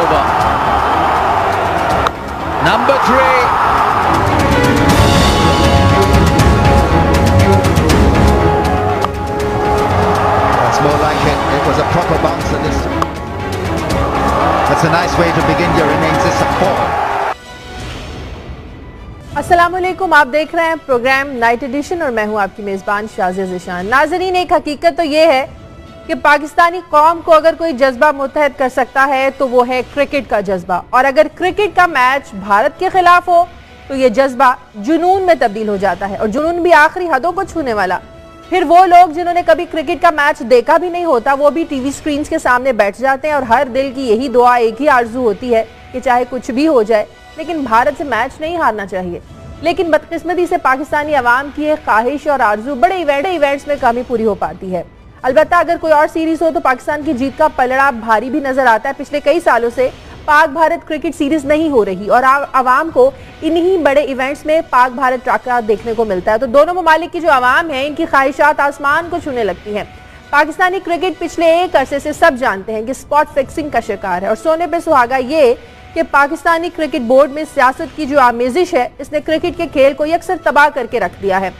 over. Number 3. That's more like it. It was a proper bouncer this time. That's a nice way to begin your innings. It's a 4. अस्सलाम वालेकुम, आप देख रहे हैं programme night addition और मैं हूं आपकी मेज़बान शाज़िया ज़िशान। नाज़रीन, एक हकीकत तो ये है कि पाकिस्तानी कौम को अगर कोई जज्बा मुत्तहद कर सकता है तो वो है क्रिकेट का जज्बा, और अगर क्रिकेट का मैच भारत के खिलाफ हो तो ये जज्बा जुनून में तब्दील हो जाता है, और जुनून भी आखिरी हदों को छूने वाला। फिर वो लोग जिन्होंने कभी क्रिकेट का मैच देखा भी नहीं होता, वो भी टीवी स्क्रीन के सामने बैठ जाते हैं और हर दिल की यही दुआ, एक ही आरजू होती है कि चाहे कुछ भी हो जाए लेकिन भारत से मैच नहीं हारना चाहिए। लेकिन बदकिस्मती से पाकिस्तानी अवाम की एक ख्वाहिश और आरजू बड़े इवेंट्स में कम ही पूरी हो पाती है। अलबत्ता अगर कोई और सीरीज हो तो पाकिस्तान की जीत का पलड़ा भारी भी नजर आता है। पिछले कई सालों से पाक भारत क्रिकेट सीरीज नहीं हो रही और आवाम को इन्हीं बड़े इवेंट्स में पाक भारत ट्रैका देखने को मिलता है। तो दोनों ममालिक की जो आवाम है, इनकी ख्वाहिशात आसमान को छूने लगती हैं। पाकिस्तानी क्रिकेट पिछले एक अरसे से सब जानते हैं कि स्पॉट फिक्सिंग का शिकार है, और सोने पे सुहागा ये कि पाकिस्तानी क्रिकेट बोर्ड में सियासत की जो आमेजिश है, इसने क्रिकेट के खेल को यकसर तबाह करके रख दिया है,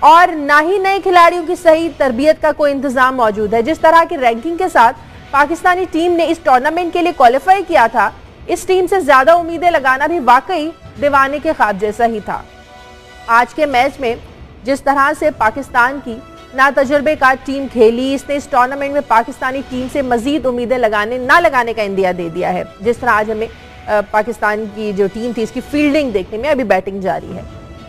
और ना ही नए खिलाड़ियों की सही तरबियत का कोई इंतजाम मौजूद है। जिस तरह की रैंकिंग के साथ पाकिस्तानी टीम ने इस टूर्नामेंट के लिए क्वालिफाई किया था, इस टीम से ज्यादा उम्मीदें लगाना भी वाकई दीवाने के ख्वाब जैसा ही था। आज के मैच में जिस तरह से पाकिस्तान की ना तजुर्बेकार टीम खेली, इसने इस टूर्नामेंट में पाकिस्तानी टीम से मजीद उम्मीदें ना लगाने का इंदिया दे दिया है। जिस तरह आज हमें पाकिस्तान की जो टीम थी, इसकी फील्डिंग देखने में, अभी बैटिंग जारी है।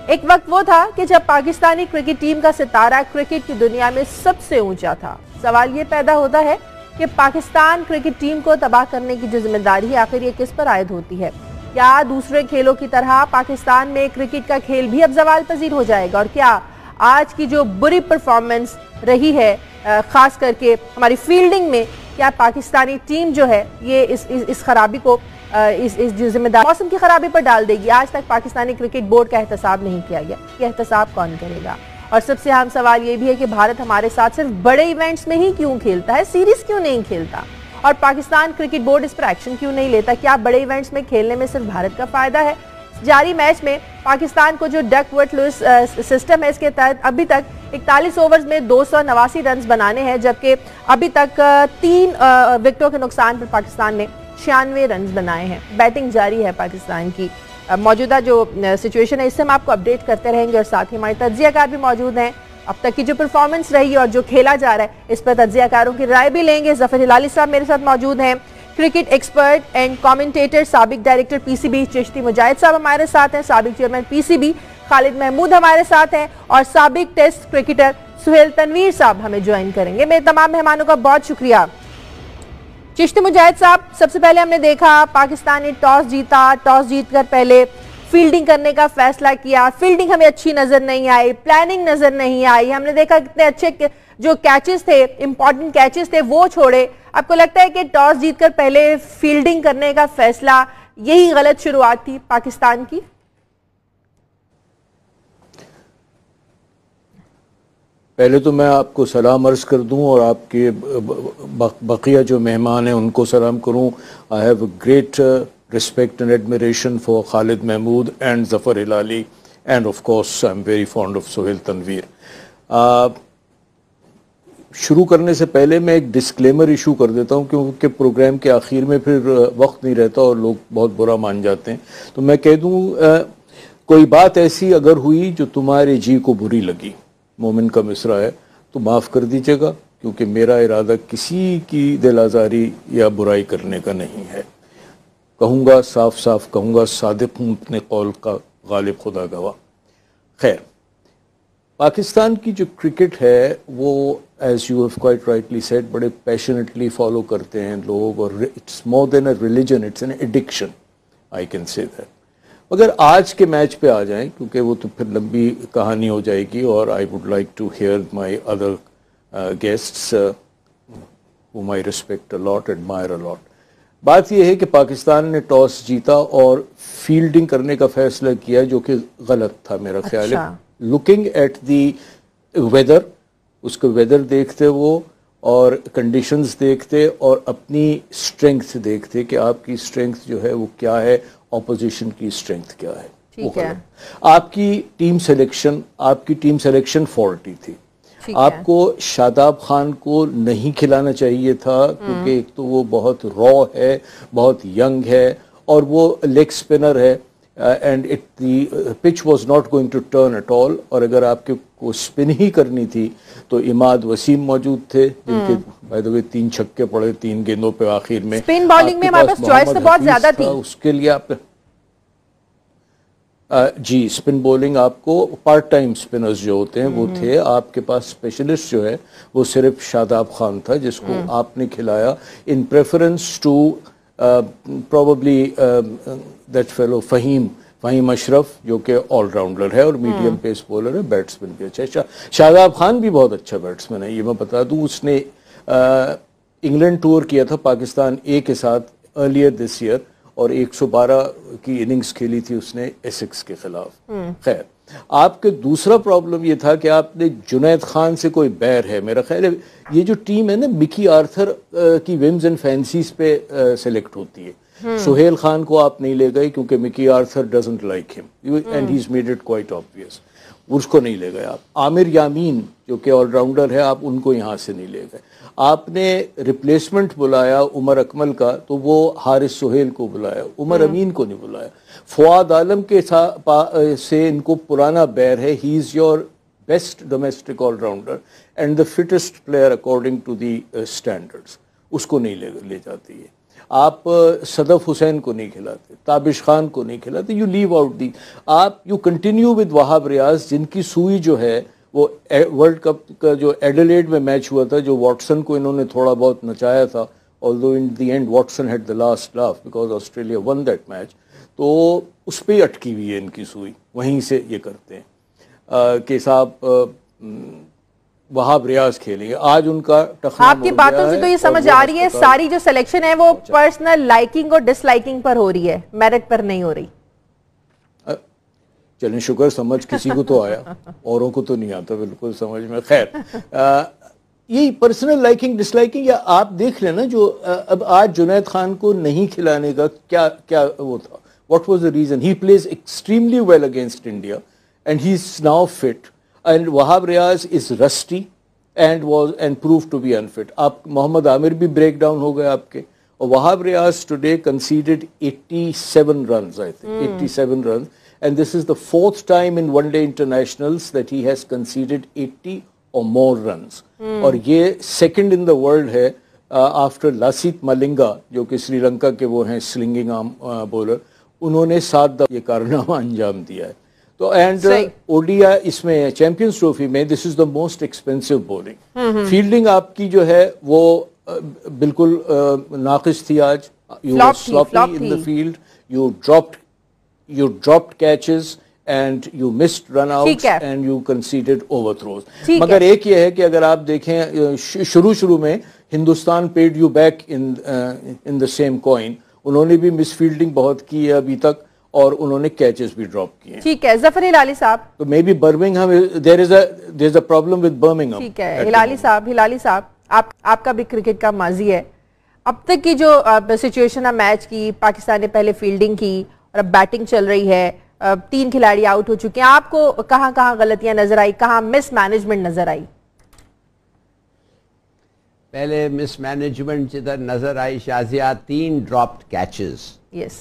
एक वक्त वो था कि जब पाकिस्तानी क्रिकेट टीम का सितारा क्रिकेट की दुनिया में सबसे ऊंचा था। सवाल ये पैदा होता है कि पाकिस्तान क्रिकेट टीम को तबाह करने की जो जिम्मेदारी है, आखिर ये किस पर आयद होती है? क्या दूसरे खेलों की तरह पाकिस्तान में क्रिकेट का खेल भी अब जवाल पजीर हो जाएगा? और क्या आज की जो बुरी परफॉर्मेंस रही है, खास करके हमारी फील्डिंग में, क्या पाकिस्तानी टीम जो है ये इस खराबी को, इस जो जिम्मेदारी मौसम की खराबी पर डाल देगी? आज तक पाकिस्तानी क्रिकेट बोर्ड का एहतसाब नहीं किया गया, ये एहतसाब कौन करेगा? और सबसे अहम सवाल ये भी है कि भारत हमारे साथ सिर्फ बड़े इवेंट्स में ही क्यों खेलता है, सीरीज क्यों नहीं खेलता? और पाकिस्तान क्रिकेट बोर्ड इस पर एक्शन क्यों नहीं लेता? क्या बड़े इवेंट्स में खेलने में सिर्फ भारत का फायदा है? जारी मैच में पाकिस्तान को जो डकवर्थ लुईस सिस्टम है, इसके तहत अभी तक 41 ओवर्स में 289 रन बनाने हैं, जबकि अभी तक 3 विकेटों के नुकसान पर पाकिस्तान ने 96 रन बनाए हैं। बैटिंग जारी है पाकिस्तान की। मौजूदा जो सिचुएशन है, इससे हम आपको अपडेट करते रहेंगे, और साथ ही हमारे तज्जियाकार भी मौजूद हैं। अब तक की जो परफॉर्मेंस रही और जो खेला जा रहा है, इस पर तज्जियाकारों की राय भी लेंगे। जफर हिलाली साहब मेरे साथ मौजूद हैं, क्रिकेट एक्सपर्ट एंड कमेंटेटर, साबिक डायरेक्टर पीसीबी चिश्ती मुजाहिद साहब हमारे साथ हैं, साबिक चेयरमैन पीसीबी खालिद महमूद हमारे साथ हैं, और साबिक टेस्ट क्रिकेटर सुहेल तनवीर साहब हमें ज्वाइन करेंगे। मेरे तमाम मेहमानों का बहुत शुक्रिया। चिश्ती मुजाहिद साहब, सबसे पहले हमने देखा पाकिस्तान ने टॉस जीता, टॉस जीतकर पहले फील्डिंग करने का फैसला किया। फील्डिंग हमें अच्छी नजर नहीं आई, प्लानिंग नजर नहीं आई। हमने देखा कितने अच्छे जो कैचेस थे, इंपॉर्टेंट कैचेस थे, वो छोड़े। आपको लगता है कि टॉस जीतकर पहले फील्डिंग करने का फैसला, यही गलत शुरुआत थी पाकिस्तान की? पहले तो मैं आपको सलाम अर्ज़ कर दूं और आपके बकिया जो मेहमान हैं उनको सलाम करूं। I have great respect and admiration for Khalid Mahmood and Zafar Hilali, and of course I am very fond of Sohail Tanvir. शुरू करने से पहले मैं एक डिस्क्लेमर इशू कर देता हूं, क्योंकि प्रोग्राम के आखिर में फिर वक्त नहीं रहता और लोग बहुत बुरा मान जाते हैं। तो मैं कह दूं, कोई बात ऐसी अगर हुई जो तुम्हारे जी को बुरी लगी, मोमिन का मिसरा है, तो माफ़ कर दीजिएगा, क्योंकि मेरा इरादा किसी की दिल आज़ारी या बुराई करने का नहीं है। कहूँगा, साफ साफ कहूँगा, सादिक हूँ अपने कौल का, गालिब खुदा गवाह। खैर, पाकिस्तान की जो क्रिकेट है वो, as you have quite rightly said, बड़े पैशनेटली फॉलो करते हैं लोग, और it's more than a religion, it's an addiction, I can say that. मगर आज के मैच पे आ जाएं, क्योंकि वो तो फिर लंबी कहानी हो जाएगी, और I would like to hear my other guests whom I respect a lot, admire a lot। बात यह है कि पाकिस्तान ने टॉस जीता और फील्डिंग करने का फैसला किया, जो कि गलत था मेरा ख्याल है। लुकिंग एट दी वेदर, उसका वेदर देखते वो, और कंडीशंस देखते और अपनी स्ट्रेंथ देखते कि आपकी स्ट्रेंथ जो है वो क्या है, ऑपोजिशन की स्ट्रेंथ क्या है। ठीक है। आपकी टीम सिलेक्शन फॉल्टी थी। आपको शादाब खान को नहीं खिलाना चाहिए था, क्योंकि एक तो वो बहुत रॉ है, बहुत यंग है, और वो लेग स्पिनर है, and the pitch was not going to turn at all. और अगर आपके को स्पिन ही करनी थी तो इमाद वसीम मौजूद थे, जिनके बाय द वे 3 छक्के पड़े 3 गेंदों पे आखिर में। स्पिन बॉलिंग में हमारे पास चॉइस तो बहुत ज्यादा थी, उसके लिए आप जी स्पिन बॉलिंग आपको पार्ट टाइम स्पिनर्स जो होते हैं वो थे, आपके पास स्पेशलिस्ट जो है वो सिर्फ शादाब खान था, जिसको आपने खिलाया in preference to probably that fellow Faheem Ashraf, जो कि ऑलराउंडर है और मीडियम पेस बॉलर है, बैट्समैन भी अच्छा है। शादाब खान भी बहुत अच्छा बैट्समैन है, ये मैं बता दूं। उसने इंग्लैंड टूर किया था पाकिस्तान ए के साथ अर्लियर दिस ईयर, और 112 की इनिंग्स खेली थी उसने एसेक्स के खिलाफ। खैर, आपके दूसरा प्रॉब्लम ये था कि आपने जुनैद खान से कोई बैर है, मेरा ख्याल है ये जो टीम है ना मिकी आर्थर की विम्स एंड फैंसीज पे सेलेक्ट होती है। सुहेल खान को आप नहीं ले गए क्योंकि Mickey Arthur doesn't like him and he is made it quite obvious, उसको नहीं ले गए आप। आमिर यामीन जो कि ऑलराउंडर है, आप उनको यहाँ से नहीं ले गए। आपने रिप्लेसमेंट बुलाया उमर अकमल का, तो वो हारिस सुहेल को बुलाया, उमर अमीन को नहीं बुलाया। फवाद आलम के से इनको पुराना बैर है, he is your best domestic allrounder and the fittest player according to the standards, उसको नहीं ले जाती है। आप सदफ हुसैन को नहीं खिलाते, ताबिश खान को नहीं खिलाते, यू लीव आउट दी। आप you continue with Wahab Riaz, जिनकी सुई जो है वो वर्ल्ड कप का जो एडिलेड में मैच हुआ था, जो वॉटसन को इन्होंने थोड़ा बहुत नचाया था, although in the end Watson had the last laugh because Australia won that match, तो उस पर अटकी हुई है इनकी सुई, वहीं से ये करते हैं कि साहब वहाब रियाज खेलेंगे। आज उनका आपकी बातों से तो ये समझ आ रही है सारी जो सिलेक्शन है वो पर्सनल लाइकिंग और डिसलाइकिंग पर हो रही है, मेरिट पर नहीं हो रही। चलें, शुक्र, समझ किसी को तो आया, औरों को तो नहीं आता बिल्कुल समझ में। खैर, यही पर्सनल लाइकिंग डिसलाइकिंग, या आप देख लेना जो अब आज जुनैद खान को नहीं खिलाने का क्या क्या वो था, what was the reason. He plays extremely well against India and he is now fit, and Wahab Riaz is rusty and proved to be unfit. आप मोहम्मद आमिर भी ब्रेक डाउन हो गए आपके, और Wahab Riaz today conceded 87 runs, I think 87 runs, and this is the 4th time in one-day internationals that he has conceded 80 or more runs. और ये second in the world है after Lasith Malinga, जो कि श्रीलंका के वो हैं slinging arm bowler, उन्होंने 7 दफा ये कारनामा अंजाम दिया है। तो एंड ओडिया इसमें चैंपियंस ट्रॉफी में this is the most expensive bowling. Fielding आपकी जो है वो बिल्कुल नाकिस थी आज। You were sloppy in the field, you dropped catches and you missed run outs and you conceded overthrows. मगर एक ये है कि अगर आप देखें शुरू में Hindustan paid you back in the same coin, उन्होंने भी मिसफील्डिंग बहुत की है अभी तक, और उन्होंने कैचेस भी ड्रॉप किए। ठीक है, जफर हिलाली साहब, तो may be Birmingham there is a problem with Birmingham. ठीक है, हिलाली साहब आपका भी क्रिकेट का माजी है। अब तक की जो सिचुएशन है मैच की, पाकिस्तान ने पहले फील्डिंग की और अब बैटिंग चल रही है, 3 खिलाड़ी आउट हो चुके हैं, आपको कहाँ गलतियां नजर आई, कहाँ मिसमैनेजमेंट नजर आई? पहले मिसमैनेजमेंट जिधर नजर आई शाजिया, 3 ड्रॉप्ड कैचेस।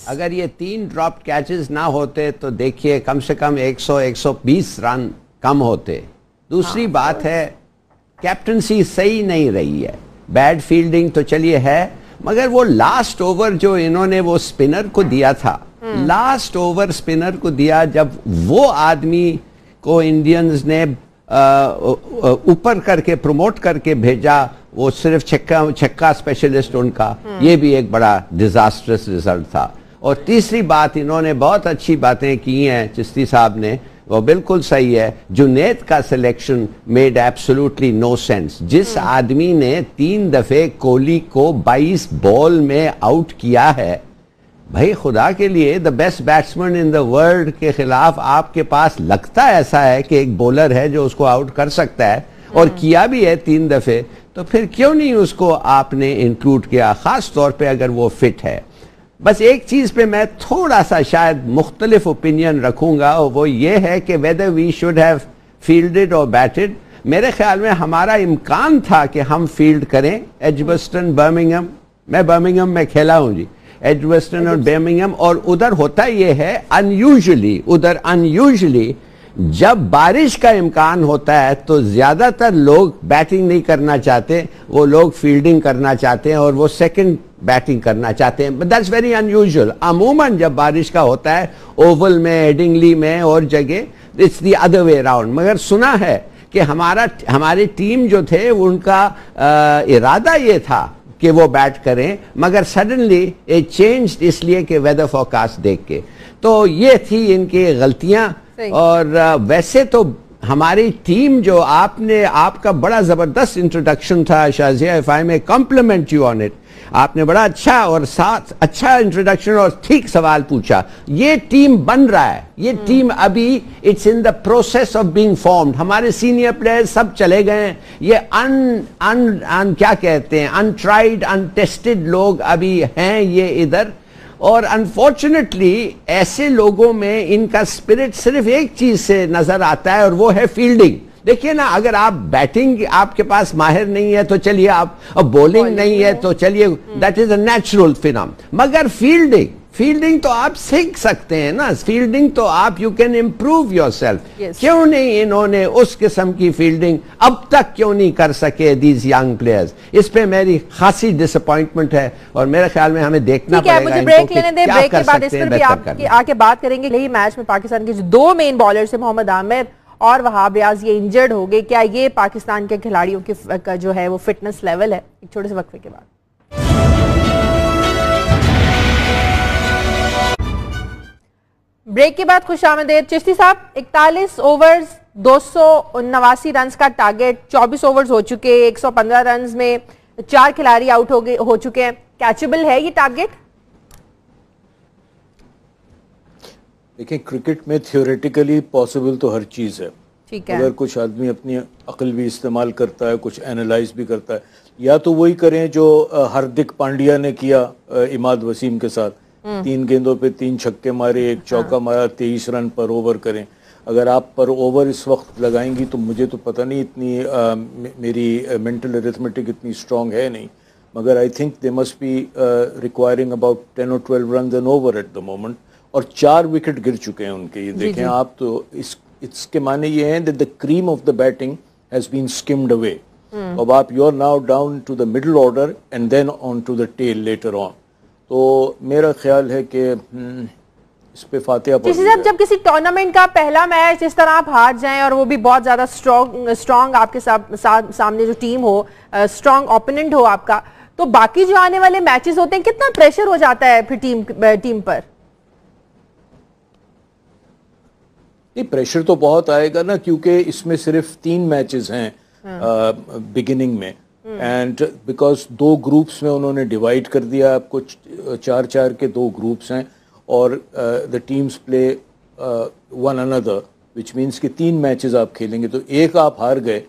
अगर ये 3 ड्रॉप्ड कैचेस ना होते तो देखिए कम से कम 100-120 रन कम होते। दूसरी बात है कैप्टनसी सही नहीं रही है, बैड फील्डिंग तो चलिए है, मगर वो लास्ट ओवर जो इन्होंने वो स्पिनर को दिया था, लास्ट ओवर स्पिनर को दिया, जब वो आदमी को इंडियंस ने ऊपर करके प्रमोट करके भेजा, वो सिर्फ छक्का स्पेशलिस्ट उनका, ये भी एक बड़ा डिजास्टरस रिजल्ट था। और तीसरी बात, इन्होंने बहुत अच्छी बातें की हैं चिश्ती साहब ने, वो बिल्कुल सही है। जुनैद का selection made absolutely no sense. जिस आदमी ने 3 दफे कोहली को 22 बॉल में आउट किया है, भाई खुदा के लिए the best batsman in the world के खिलाफ आपके पास लगता ऐसा है कि एक बॉलर है जो उसको आउट कर सकता है, और किया भी है 3 दफे, तो फिर क्यों नहीं उसको आपने इंक्लूड किया, खास तौर पे अगर वो फिट है। बस एक चीज पे मैं थोड़ा सा शायद मुख्तलिफ ओपिनियन रखूंगा, और वो ये है कि whether we should have fielded और बैटेड। मेरे ख्याल में हमारा इम्कान था कि हम फील्ड करें एजबस्टन बर्मिंघम, मैं बर्मिंघम में खेला हूं जी, एजबस्टन और बर्मिंघम, और उधर होता ये है अनयूजुअली जब बारिश का इम्कान होता है तो ज्यादातर लोग बैटिंग नहीं करना चाहते, वो लोग फील्डिंग करना चाहते हैं और वो सेकंड बैटिंग करना चाहते हैं। But that's very unusual. अमूमन जब बारिश का होता है ओवल में, एडिंगली में और जगह it's the other way around. मगर सुना है कि हमारी टीम जो थे उनका इरादा ये था कि वो बैट करें, मगर सडनली इट चेंज्ड इसलिए कि वेदर फोरकास्ट देख के। तो ये थी इनकी गलतियां। और वैसे तो हमारी टीम जो आपका बड़ा जबरदस्त इंट्रोडक्शन था Shazia, if I may compliment you on it, आपने बड़ा अच्छा और साथ अच्छा इंट्रोडक्शन और ठीक सवाल पूछा। ये टीम बन रहा है, ये टीम अभी it's in the process of being formed. हमारे सीनियर प्लेयर्स सब चले गए, ये क्या कहते हैं, अनट्राइड अनटेस्टेड लोग अभी हैं ये इधर। और अनफॉर्चुनेटली ऐसे लोगों में इनका स्पिरिट सिर्फ एक चीज से नजर आता है और वो है फील्डिंग। देखिए ना, अगर आप बैटिंग आपके पास माहिर नहीं है तो चलिए आप, अब बॉलिंग नहीं है तो चलिए, that is a natural phenomenon. मगर फील्डिंग तो आप सीख सकते हैं ना, फील्डिंग तो आप यू कैन इंप्रूव योरसेल्फ। क्यों नहीं इन्होंने उस किस्म की फील्डिंग अब तक क्यों नहीं कर सके दीज यंग प्लेयर्स? इस पे मेरी खासी डिसअपॉइंटमेंट है और मेरे ख्याल में हमें देखना पड़ेगा। मुझे ब्रेक लेने दें, ब्रेक के बाद इस पर भी आके बात करेंगे। यही मैच में पाकिस्तान के जो 2 मेन बॉलर्स हैं, मोहम्मद आमिर और वहाब रियाज, ये इंजर्ड हो गए। क्या ये पाकिस्तान के खिलाड़ियों की जो है वो फिटनेस लेवल है? एक छोटे से वक्फे के बाद। ब्रेक के बाद खुशामदीद। चिश्ती साहब, 41 ओवर्स 279 रन का टारगेट, 24 ओवर्स हो चुके, 115 रन में 4 खिलाड़ी आउट हो चुके हैं। कैचेबल है ये टारगेट? देखिए, क्रिकेट में थियोरेटिकली पॉसिबल तो हर चीज़ है। ठीक है। अगर कुछ आदमी अपनी अक्ल भी इस्तेमाल करता है, कुछ एनालाइज भी करता है, या तो वही करें जो हार्दिक पांड्या ने किया इमाद वसीम के साथ, 3 गेंदों पे 3 छक्के मारे, 1 चौका मारा, 23 रन पर ओवर करें। अगर आप पर ओवर इस वक्त लगाएंगी तो मुझे तो पता नहीं, इतनी मेरी मेंटल अरिथमेटिक इतनी स्ट्रांग है नहीं, मगर I think they must be requiring about 10 or 12 run an over at the moment. और 4 विकेट गिर चुके हैं उनके, ये देखें आप। तो इसके माने ये हैं that the cream of the batting has been skimmed away. अब आप you are now down to the middle order and then on to the tail later on. तो मेरा ख्याल है कि इस पे फातिहा पढ़ लीजिए। जब किसी टूर्नामेंट का पहला मैच इस तरह आप हार जाएं और वो भी बहुत ज्यादा स्ट्रॉन्ग आपके सामने जो टीम हो, स्ट्रॉन्ग ओपोनेंट हो आपका, तो बाकी जो आने वाले मैचेस होते हैं कितना प्रेशर हो जाता है फिर टीम पर? प्रेशर तो बहुत आएगा ना, क्योंकि इसमें सिर्फ 3 मैचेस हैं बिगिनिंग में, एंड बिकॉज 2 ग्रुप्स में उन्होंने डिवाइड कर दिया आपको, 4-4 के 2 ग्रुप्स हैं और the teams play one another, which means कि 3 मैचेस आप खेलेंगे। तो एक आप हार गए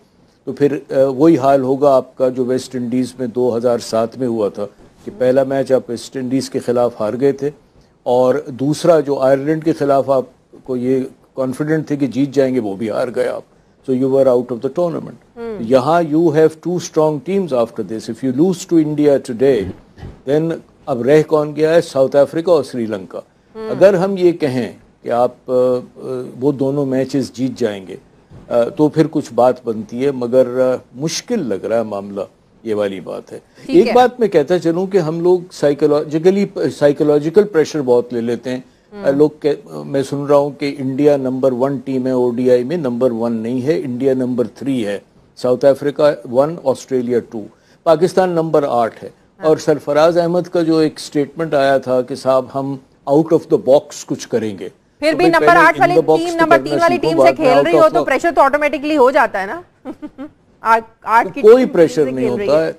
तो फिर वही हाल होगा आपका जो वेस्ट इंडीज़ में 2007 में हुआ था, कि पहला मैच आप वेस्ट इंडीज़ के खिलाफ हार गए थे और दूसरा जो आयरलैंड के खिलाफ आपको ये कॉन्फिडेंट थे कि जीत जाएंगे, वो भी हार गए आप। So you were out of the tournament. यहाँ you have 2 strong teams after this. If you lose to India today, then अब रह कौन गया है? साउथ अफ्रीका और श्रीलंका। अगर हम ये कहें कि आप वो दोनों मैचेस जीत जाएंगे तो फिर कुछ बात बनती है, मगर मुश्किल लग रहा है मामला, ये वाली बात है। एक बात मैं कहता चलूँ कि हम लोग साइकोलॉजिकल प्रेशर बहुत ले लेते हैं। मैं सुन रहा हूँ कि इंडिया नंबर 1 टीम है, ओडीआई में नंबर 1 नहीं है, इंडिया नंबर 3 है, south Africa 1, Australia 2, Pakistan number 8 है। और सरफराज अहमद का जो एक स्टेटमेंट आया था कि साहब हम आउट ऑफ द बॉक्स कुछ करेंगे, फिर भी नंबर 8 वाली टीम नंबर 3 वाली टीम से खेल रही हो तो प्रेशर तो ऑटोमेटिकली हो जाता है ना। 8 की कोई प्रेशर नहीं होता है।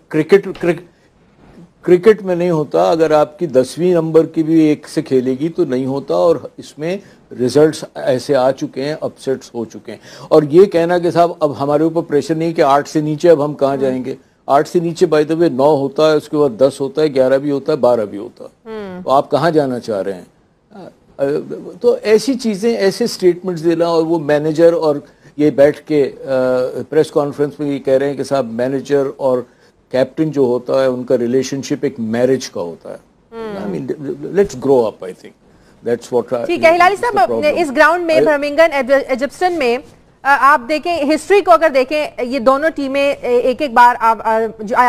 क्रिकेट में नहीं होता, अगर आपकी 10वीं नंबर की भी एक से खेलेगी तो नहीं होता, और इसमें रिजल्ट्स ऐसे आ चुके हैं, अपसेट्स हो चुके हैं। और ये कहना कि साहब अब हमारे ऊपर प्रेशर नहीं कि 8 से नीचे अब हम कहाँ जाएंगे, 8 से नीचे बाय द वे 9 होता है, उसके बाद 10 होता है, 11 भी होता है, 12 भी होता है, तो आप कहाँ जाना चाह रहे हैं? तो ऐसी चीजें, ऐसे स्टेटमेंट्स देना, और वो मैनेजर और ये बैठ के प्रेस कॉन्फ्रेंस में ये कह रहे हैं कि साहब मैनेजर और कैप्टन जो होता है उनका रिलेशनशिप एक मैरिज का होता है। I mean let's grow up, I think that's what. ठीक है हिलाली साहब, इस ग्राउंड में बर्मिंघम एजिप्टन में आप देखें, हिस्ट्री को अगर देखें, ये दोनों टीमें एक बार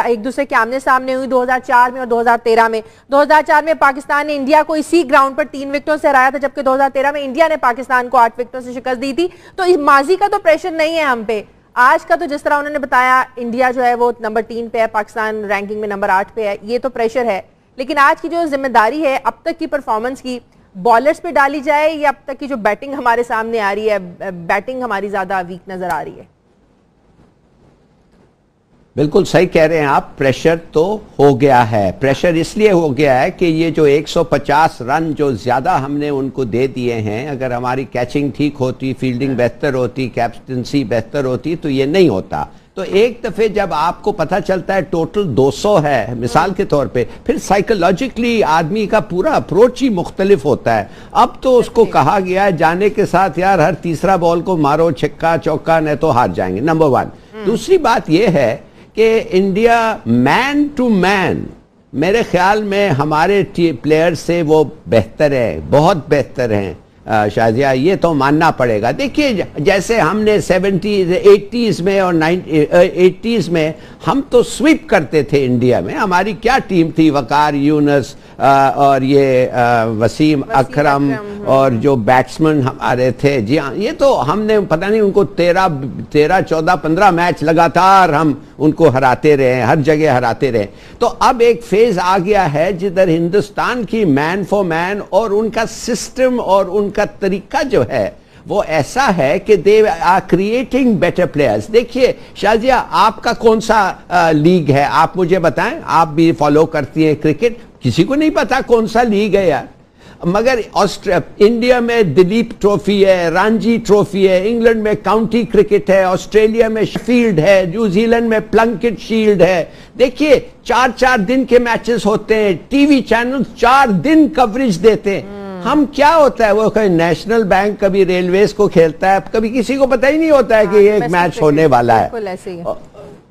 एक दूसरे के आमने सामने हुई 2004 में और 2013 में। 2004 में पाकिस्तान ने इंडिया को इसी ग्राउंड पर 3 विकेटों से हराया था, जबकि 2013 में इंडिया ने पाकिस्तान को 8 विकेटों से शिकस्त दी थी। तो इस माजी का तो प्रेशर नहीं है हम पे, आज का तो जिस तरह उन्होंने बताया इंडिया जो है वो नंबर 3 पे है, पाकिस्तान रैंकिंग में नंबर 8 पे है, ये तो प्रेशर है। लेकिन आज की जो जिम्मेदारी है अब तक की परफॉर्मेंस की बॉलर्स पे डाली जाए, या अब तक की जो बैटिंग हमारे सामने आ रही है, बैटिंग हमारी ज्यादा वीक नजर आ रही है? बिल्कुल सही कह रहे हैं आप, प्रेशर तो हो गया है। प्रेशर इसलिए हो गया है कि ये जो 150 रन जो ज्यादा हमने उनको दे दिए हैं, अगर हमारी कैचिंग ठीक होती, फील्डिंग बेहतर होती, कैप्टनसी बेहतर होती, तो ये नहीं होता। तो एक दफे जब आपको पता चलता है टोटल 200 है मिसाल के तौर पे, फिर साइकोलॉजिकली आदमी का पूरा अप्रोच ही मुख्तलिफ होता है। अब तो उसको कहा गया है जाने के साथ यार हर तीसरा बॉल को मारो छक्का चौका, नहीं तो हार जाएंगे, नंबर 1। दूसरी बात यह है कि इंडिया मैन टू मैन मेरे ख्याल में हमारे प्लेयर से वो बेहतर है, बहुत बेहतर हैं शाजिया, ये तो मानना पड़ेगा। देखिए जैसे हमने 70s 80s में और 80s में हम तो स्वीप करते थे इंडिया में, हमारी क्या टीम थी, वकार यूनुस और ये वसीम अकरम और जो बैट्समैन हमारे थे, जी हाँ, ये तो हमने पता नहीं उनको 13 14 15 मैच लगातार हम उनको हराते रहे, हर जगह हराते रहे। तो अब एक फेज आ गया है जिधर हिंदुस्तान की मैन फॉर मैन और उनका सिस्टम और उनका तरीका जो है वो ऐसा है कि they are creating better players. देखिए शाजिया, आपका कौन सा लीग है आप मुझे बताएं, आप भी फॉलो करती हैं क्रिकेट, किसी को नहीं पता कौन सा लीग है यार। मगर इंडिया में दिलीप ट्रॉफी है, रणजी ट्रॉफी है, इंग्लैंड में काउंटी क्रिकेट है, ऑस्ट्रेलिया में शेफील्ड है, न्यूजीलैंड में प्लंकेट शील्ड है। देखिए 4-4 दिन के मैचेस होते हैं, टीवी चैनल 4 दिन कवरेज देते हैं। हम क्या होता है, वो कभी नेशनल बैंक, कभी रेलवेज को खेलता है, कभी किसी को पता ही नहीं होता है कि ये एक मैच होने वाला है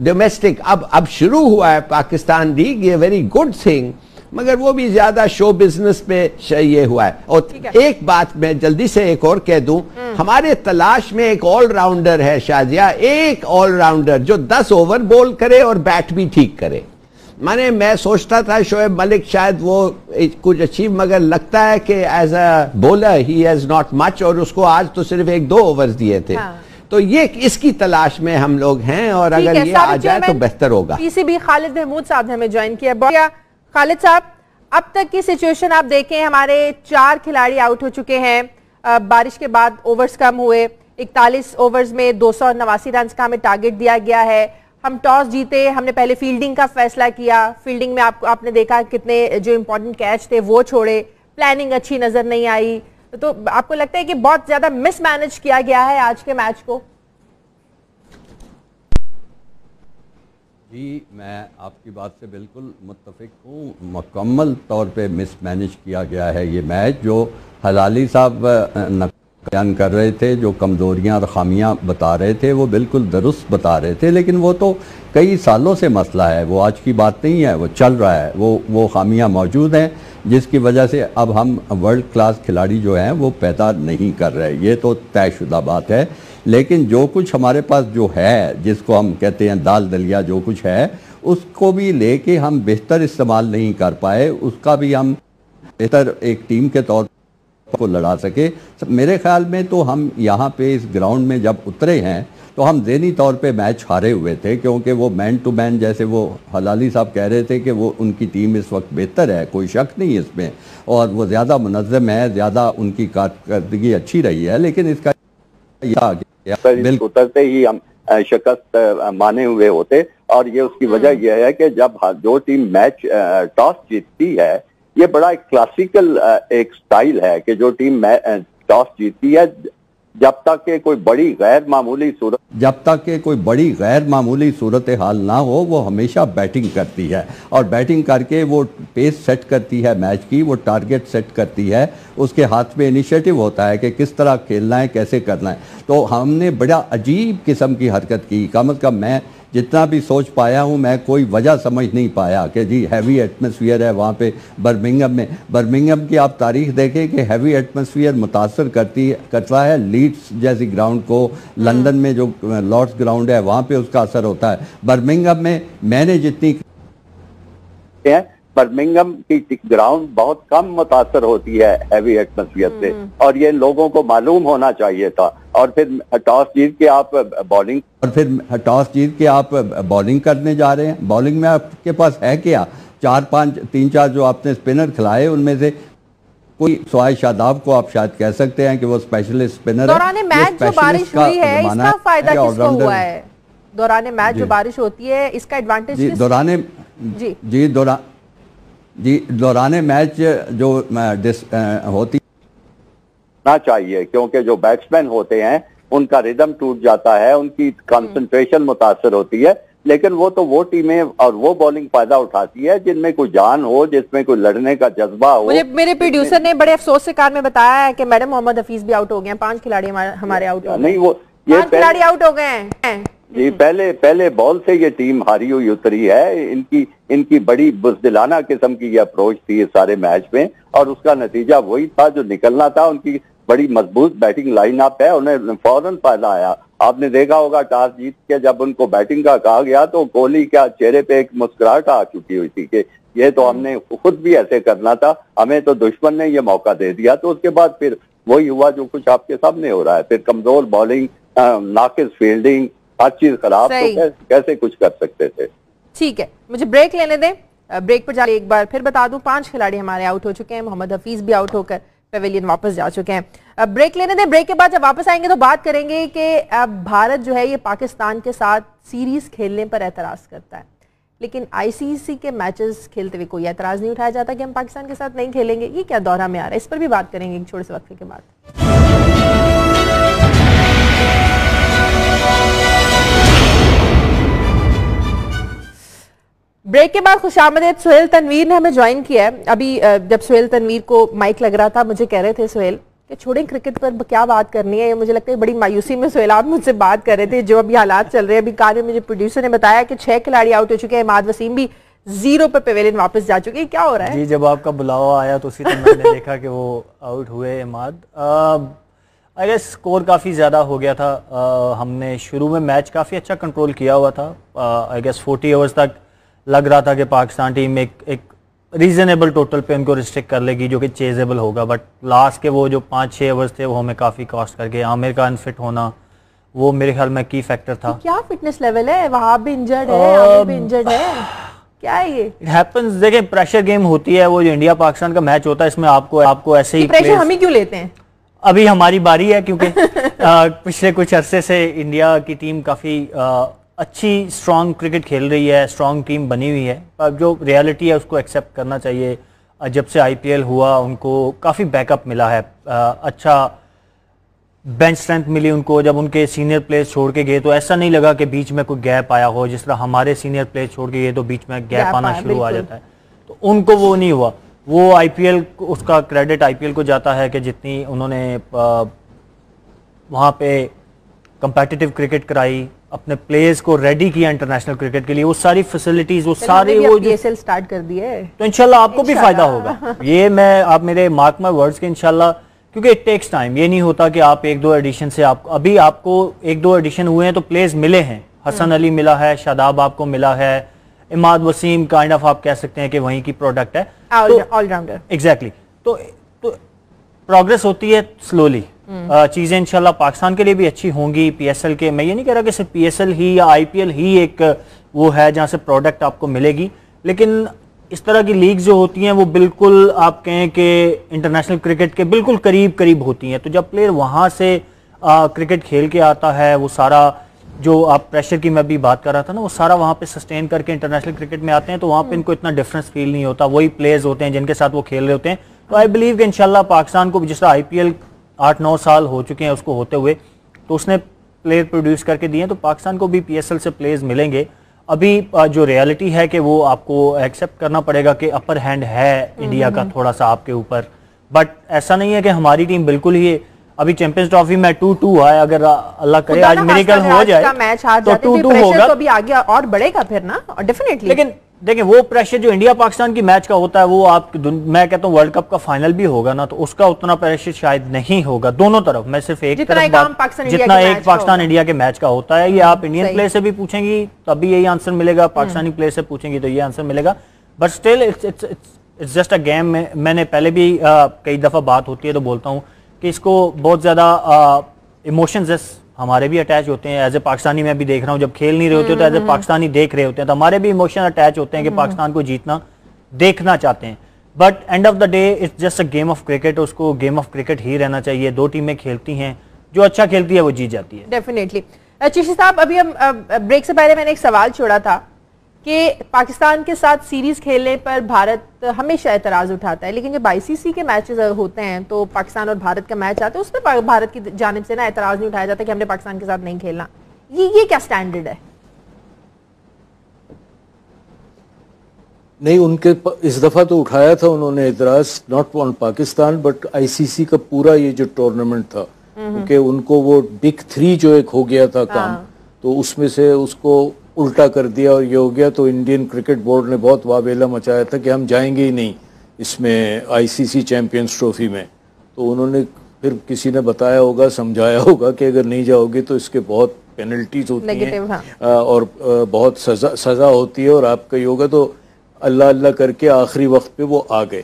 डोमेस्टिक। अब शुरू हुआ है पाकिस्तान लीग, ये वेरी गुड थिंग, मगर वो भी ज्यादा शो बिजनेस पे ये हुआ है। और एक बात मैं जल्दी से एक और कह दूं, हमारे तलाश में एक ऑलराउंडर है शाजिया, एक ऑलराउंडर जो 10 ओवर बॉल करे और बैट भी ठीक करे। मैं सोचता था शोएब मलिक शायद वो कुछ अचीव, मगर लगता है कि as a bowler he has not much, और उसको आज तो सिर्फ 1-2 ओवर्स दिए थे। हाँ। तो ये इसकी तलाश में हम लोग हैं, और अगर ये आ जाए तो बेहतर होगा। पीसीबी खालिद महमूद साहब ने हमें ज्वाइन किया। खालिद साहब, अब तक की सिचुएशन आप देखें, हमारे 4 खिलाड़ी आउट हो चुके हैं, बारिश के बाद ओवर्स कम हुए, 41 ओवर्स में 289 रन का हमें टारगेट दिया गया है। हम टॉस जीते, हमने पहले फील्डिंग का फैसला किया, फील्डिंग में आपने देखा कितने जो इंपॉर्टेंट कैच थे वो छोड़े, प्लानिंग अच्छी नजर नहीं आई। तो आपको लगता है कि बहुत ज्यादा मिसमैनेज किया गया है आज के मैच को? जी, मैं आपकी बात से बिल्कुल मुत्तफिक हूँ, मुकम्मल तौर पे मिसमैनेज किया गया है ये मैच। जो हलाली साहब बयान कर रहे थे, जो कमज़ोरियाँ और ख़ामियाँ बता रहे थे, वो बिल्कुल दुरुस्त बता रहे थे, लेकिन वो तो कई सालों से मसला है, वो आज की बात नहीं है, वो चल रहा है, वो ख़ामियाँ मौजूद हैं जिसकी वजह से अब हम वर्ल्ड क्लास खिलाड़ी जो हैं वो पैदा नहीं कर रहे, ये तो तयशुदा बात है। लेकिन जो कुछ हमारे पास जो है, जिसको हम कहते हैं दाल दलिया जो कुछ है, उसको भी लेके हम बेहतर इस्तेमाल नहीं कर पाए, उसका भी हम बेहतर एक टीम के तौर को लड़ा सके। मेरे ख्याल में तो हम यहाँ पे इस ग्राउंड में जब उतरे हैं तो हम ज़हनी तौर पे मैच हारे हुए थे, क्योंकि वो मैन टू मैन, जैसे वो हलाली साहब कह रहे थे कि वो उनकी टीम इस वक्त बेहतर है, कोई शक नहीं है इसमें, और वो ज़्यादा मुनज़्ज़म है, ज़्यादा उनकी कारकर्दगी अच्छी रही है, लेकिन इसका उतरते ही हम शिकस्त माने हुए होते और ये उसकी वजह यह है कि जब जो टीम मैच टॉस जीतती है, ये बड़ा एक क्लासिकल एक स्टाइल है कि जो टीम टॉस जीतती है, जब तक के कोई बड़ी गैर मामूली सूरत हाल ना हो, वो हमेशा बैटिंग करती है और बैटिंग करके वो पेस सेट करती है मैच की, वो टारगेट सेट करती है, उसके हाथ में इनिशिएटिव होता है कि किस तरह खेलना है, कैसे करना है। तो हमने बड़ा अजीब किस्म की हरकत की। कम से कम मैं जितना भी सोच पाया हूँ, मैं कोई वजह समझ नहीं पाया कि जी हैवी एटमॉस्फेयर है वहाँ पे बर्मिंघम में। बर्मिंघम की आप तारीख देखें कि हैवी एटमॉस्फेयर मुतासर करता है लीड्स जैसी ग्राउंड को, लंदन में जो लॉर्ड्स ग्राउंड है वहाँ पे उसका असर होता है। बर्मिंघम में मैंने जितनी बर्मिंघम की ग्राउंड बहुत कम मुतासर होती है हैवी एटमॉस्फेयर से, और ये लोगों को मालूम होना चाहिए था। और फिर टॉस जीत के आप बॉलिंग करने जा रहे हैं। बॉलिंग में आपके पास है क्या? 3-4 जो आपने स्पिनर खिलाए, उनमें से कोई सवाए शादाब को आप शायद कह सकते हैं कि वो स्पेशलिस्ट स्पिनर है। दौरान मैच जो बारिश हुई है, इसका फायदा किसको हुआ है? दौरान मैच जो बारिश होती है, इसका एडवांटेज दौरान मैच जो होती ना चाहिए, क्योंकि जो बैट्समैन होते हैं उनका रिदम टूट जाता है, उनकी कंसंट्रेशन मुतासर होती है। लेकिन वो टीमें और वो बॉलिंग फायदा उठाती है जिनमें कोई जान हो, जिसमें कोई लड़ने का जज्बा हो। मुझे मेरे प्रोड्यूसर ने बड़े अफसोस से कार में बताया है कि मैडम मोहम्मद हफीज भी आउट हो गए हैं, 5 खिलाड़ी हमारे आउट हो गए। नहीं, वो ये 5 खिलाड़ी आउट हो गए हैं जी। पहले बॉल से ये टीम हारी हुई उतरी है। इनकी बड़ी बुज़दिलाना किस्म की ये अप्रोच थी इस सारे मैच में, और उसका नतीजा वही था जो निकलना था। उनकी बड़ी मजबूत बैटिंग लाइन अप है, उन्हें फौरन फायदा आया। आपने देखा होगा टॉस जीत के जब उनको बैटिंग का कहा गया तो कोहली क्या चेहरे पे एक मुस्कुराहट आ चुकी हुई थी कि ये तो हमने खुद भी ऐसे करना था, हमें तो दुश्मन ने ये मौका दे दिया। तो उसके बाद फिर वही हुआ जो कुछ आपके सामने हो रहा है। फिर कमजोर बॉलिंग, नाकिस फील्डिंग, हर चीज खराब, तो कैसे कुछ कर सकते थे। ठीक है, मुझे ब्रेक लेने दें। ब्रेक पर जाके एक बार फिर बता दूं, 5 खिलाड़ी हमारे आउट हो चुके हैं। मोहम्मद हफीज भी आउट होकर पेविलियन वापस जा चुके हैं। ब्रेक लेने दें। ब्रेक के बाद जब वापस आएंगे तो बात करेंगे कि भारत जो है ये पाकिस्तान के साथ सीरीज खेलने पर एतराज करता है, लेकिन आईसीसी के मैचेस खेलते हुए कोई एतराज नहीं उठाया जाता कि हम पाकिस्तान के साथ नहीं खेलेंगे। ये क्या दौरा में आ रहा है, इस पर भी बात करेंगे एक छोटे से वक्फे के बाद। ब्रेक के बाद खुशामदीद। सुहेल तनवीर ने हमें ज्वाइन किया है। अभी जब सुहेल तनवीर को माइक लग रहा था, मुझे कह रहे थे सुहेल कि छोड़ें क्रिकेट पर क्या बात करनी है। मुझे लगता है बड़ी मायूसी में सुहेल आप मुझसे बात कर रहे थे जो अभी हालात चल रहे हैं। अभी कार्य मुझे प्रोड्यूसर ने बताया कि 6 खिलाड़ी आउट हो चुके हैं, इमाद वसीम भी 0 पर पेविलियन वापस जा चुके हैं। क्या हो रहा है? जी, जब आपका बुलावा आया तो उसी तरह मैंने देखा कि वो आउट हुए इमाद। आई गेस स्कोर काफ़ी ज़्यादा हो गया था। हमने शुरू में मैच काफ़ी अच्छा कंट्रोल किया हुआ था। आई गेस 40 ओवर्स तक लग रहा था कि पाकिस्तान टीम एक रीजनेबल टोटल पे उनको रिस्ट्रिक्ट कर लेगी जो कि चेजेबल होगा, बट लास्ट के वो जो 5-6 ओवर्स थे वो हमें काफ़ी कॉस्ट कर गए। आमिर का अनफिट होना वो मेरे ख्याल में की फैक्टर था। क्या फिटनेस लेवल है? वहां भी इंजर्ड है, आमिर भी इंजर्ड है, क्या है ये? It happens. देखिए, प्रेशर गेम होती है, वो जो इंडिया पाकिस्तान का मैच होता है इसमें आपको ऐसे ही प्रेशर हम ही क्यों लेते हैं? अभी हमारी बारी है क्योंकि पिछले कुछ अरसे से इंडिया की टीम काफ़ी अच्छी स्ट्रॉन्ग क्रिकेट खेल रही है, स्ट्रॉन्ग टीम बनी हुई है। अब जो रियलिटी है उसको एक्सेप्ट करना चाहिए। जब से आईपीएल हुआ उनको काफ़ी बैकअप मिला है, अच्छा बेंच स्ट्रेंथ मिली उनको। जब उनके सीनियर प्लेयर्स छोड़ के गए तो ऐसा नहीं लगा कि बीच में कोई गैप आया हो, जिस तरह हमारे सीनियर प्लेयर्स छोड़ के गए तो बीच में गैप आना शुरू आ जाता है। तो उनको वो नहीं हुआ। वो आईपीएल, उसका क्रेडिट आईपीएल को जाता है कि जितनी उन्होंने वहाँ पे कंपेटिटिव क्रिकेट कराई, अपने प्लेयर्स को रेडी किया इंटरनेशनल क्रिकेट के लिए, वो सारी फैसिलिटीज, वो सारे वो पीएसएल स्टार्ट कर दिए, तो इंशाल्लाह आपको भी फायदा होगा। ये आप मेरे मार्क माय वर्ड्स के इंशाल्लाह, क्योंकि इट टेक्स टाइम। ये नहीं होता कि आप 1-2 एडिशन से अभी आपको 1-2 एडिशन हुए हैं तो प्लेयर्स मिले हैं। हसन अली मिला है, शादाब आपको मिला है, इमाद वसीम काइंड ऑफ आप कह सकते हैं कि वहीं की प्रोडक्ट है, ऑलराउंडर। एग्जैक्टली। तो प्रोग्रेस होती है स्लोली। चीजें इंशाल्लाह पाकिस्तान के लिए भी अच्छी होंगी। पीएसएल के, मैं ये नहीं कह रहा कि सिर्फ पीएसएल ही या आईपीएल ही एक वो है जहां से प्रोडक्ट आपको मिलेगी, लेकिन इस तरह की लीग जो होती हैं वो बिल्कुल आप कहें कि इंटरनेशनल क्रिकेट के बिल्कुल करीब करीब होती हैं। तो जब प्लेयर वहां से क्रिकेट खेल के आता है, वो सारा जो आप प्रेशर की मैं भी बात कर रहा था ना, वो सारा वहाँ पे सस्टेन करके इंटरनेशनल क्रिकेट में आते हैं, तो वहाँ पे इनको इतना डिफरेंस फील नहीं होता। वही प्लेयर्स होते हैं जिनके साथ वो खेल रहे होते हैं। तो आई बिलीव कि इंशाल्लाह पाकिस्तान को जिस तरह IPL 8-9 साल हो चुके हैं उसको होते हुए, तो उसने प्लेयर प्रोड्यूस करके दिए हैं, तो पाकिस्तान को भी PSL से प्लेयर्स मिलेंगे। अभी जो रियलिटी है कि वो आपको एक्सेप्ट करना पड़ेगा कि अपर हैंड है इंडिया का थोड़ा सा आपके ऊपर, बट ऐसा नहीं है कि हमारी टीम बिल्कुल ही अभी चैंपियंस ट्रॉफी में 2-2 है, अगर अल्लाह करे आज मिरेकल हो जाए मैच हार तो जाते 2-2 होगा, तो अभी आगे और बढ़ेगा फिर ना, और डेफिनेटली। लेकिन देखिए वो प्रेशर जो इंडिया पाकिस्तान की मैच का होता है वो आप मैं कहता हूँ वर्ल्ड कप का फाइनल भी होगा ना, तो उसका उतना प्रेशर शायद नहीं होगा दोनों तरफ। मैं सिर्फ एक तरफ जितना एक पाकिस्तान इंडिया के मैच का होता है, ये आप इंडियन प्लेयर से भी पूछेंगी तब भी यही आंसर मिलेगा, पाकिस्तानी प्लेयर से पूछेंगी तो ये आंसर मिलेगा। But still it's just a game. मैंने पहले भी कई दफा बात होती है तो बोलता हूँ कि इसको बहुत ज्यादा इमोशंस हमारे भी अटैच होते हैं। एज ए पाकिस्तानी मैं भी देख रहा हूँ, जब खेल नहीं रहे होते तो एज ए पाकिस्तानी देख रहे होते हैं तो हमारे भी इमोशन अटैच होते हैं कि पाकिस्तान को जीतना देखना चाहते हैं। But end of the day it's just a game of cricket, उसको गेम ऑफ क्रिकेट ही रहना चाहिए। दो टीमें खेलती हैं, जो अच्छा खेलती है वो जीत जाती है। डेफिनेटली। चिश्ती साहब, अभी हम ब्रेक से पहले मैंने एक सवाल छोड़ा था कि पाकिस्तान के साथ सीरीज खेलने पर भारत हमेशा एतराज उठाता है, लेकिन जब ICC के मैचेस होते हैं तो पाकिस्तान और भारत का मैच आता है, उसमें भारत की जानिब से ना एतराज नहीं उठाया जाता कि हमने पाकिस्तान के साथ नहीं खेलना। ये क्या स्टैंडर्ड है? नहीं, उनके इस दफा तो उठाया था उन्होंने एतराज, not on Pakistan but ICC का पूरा ये जो टूर्नामेंट था, क्योंकि उनको वो बिग 3 जो एक हो गया था काम, तो उसमें से उसको उल्टा कर दिया और ये हो गया। तो इंडियन क्रिकेट बोर्ड ने बहुत वावेला मचाया था कि हम जाएंगे ही नहीं इसमें ICC चैंपियंस ट्रॉफी में। तो उन्होंने फिर किसी ने बताया होगा, समझाया होगा कि अगर नहीं जाओगे तो इसके बहुत पेनल्टीज होती हैं और बहुत सजा होती है और आपका ही होगा। तो अल्लाह अल्लाह करके आखिरी वक्त पे वो आ गए।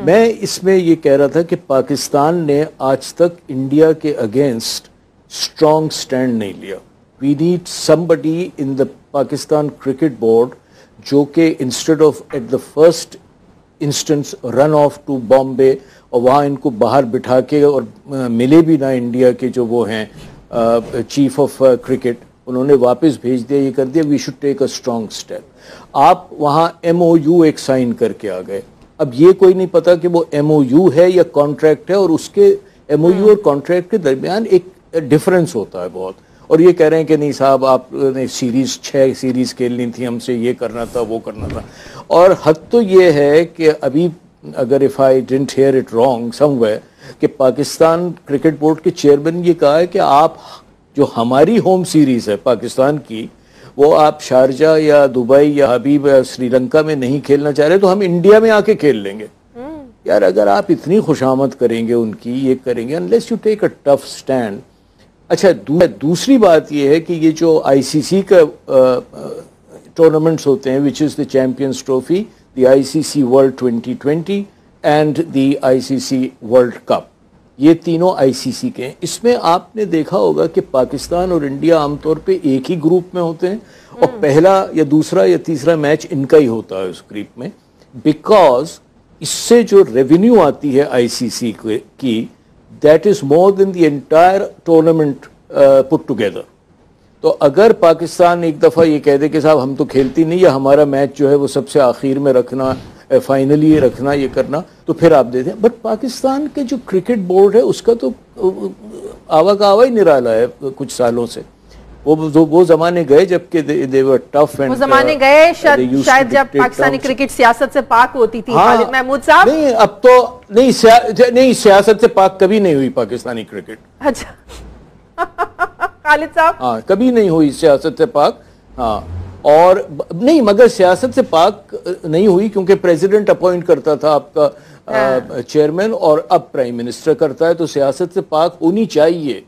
मैं इसमें ये कह रहा था कि पाकिस्तान ने आज तक इंडिया के अगेंस्ट स्ट्रॉन्ग स्टैंड नहीं लिया। We need somebody in the Pakistan cricket board जो कि instead of at the first instance run off to Bombay और वहाँ इनको बाहर बिठा के और मिले भी ना इंडिया के जो वो हैं चीफ ऑफ क्रिकेट, उन्होंने वापस भेज दिया, ये कर दिया। We should take a strong step. आप वहाँ MOU एक साइन करके आ गए। अब ये कोई नहीं पता कि वो MOU है या कॉन्ट्रैक्ट है, और उसके MOU और कॉन्ट्रैक्ट के दरमियान एक डिफरेंस होता है बहुत। और ये कह रहे हैं कि नहीं साहब आपने 6 सीरीज खेलनी थी, हमसे ये करना था वो करना था। और हद तो ये है कि अभी अगर if I didn't here it wrong somewhere कि पाकिस्तान क्रिकेट बोर्ड के चेयरमैन ये कहा है कि आप जो हमारी होम सीरीज है पाकिस्तान की, वो आप शारजा या दुबई या हबीब या श्रीलंका में नहीं खेलना चाह रहे तो हम इंडिया में आके खेल लेंगे। यार अगर आप इतनी खुशामद करेंगे उनकी, ये करेंगे, unless you take a tough stand. अच्छा, दूसरी बात यह है कि ये जो ICC का टूर्नामेंट्स होते हैं, which is the champions trophy, the ICC world 2020 and the ICC world cup, ये तीनों ICC के हैं। इसमें आपने देखा होगा कि पाकिस्तान और इंडिया आमतौर पे एक ही ग्रुप में होते हैं और पहला या दूसरा या तीसरा मैच इनका ही होता है उस ग्रुप में, बिकॉज इससे जो रेवेन्यू आती है ICC की, that is more than the entire tournament put together। तो अगर पाकिस्तान एक दफ़ा ये कह दे कि साहब हम तो खेलती नहीं, या हमारा मैच जो है वो सबसे आखिर में रखना, फाइनली रखना, ये करना, तो फिर आप दे दें। बट पाकिस्तान के जो क्रिकेट बोर्ड है उसका तो आवा का आवा ही निराला है कुछ सालों से। वो जमाने गए जबकि they were tough and, वो जमाने गए शायद जब पाकिस्तानी क्रिकेट सियासत से पाक होती थी। खालिद महमूद साहब, नहीं अब तो नहीं, सियासत से पाक कभी नहीं हुई पाकिस्तानी क्रिकेट। अच्छा खालिद साहब, हाँ कभी नहीं हुई सियासत से पाक। हाँ, और नहीं, मगर सियासत से पाक नहीं हुई क्योंकि प्रेसिडेंट अपॉइंट करता था आपका चेयरमैन, और अब प्राइम मिनिस्टर करता है, तो सियासत से पाक होनी चाहिए।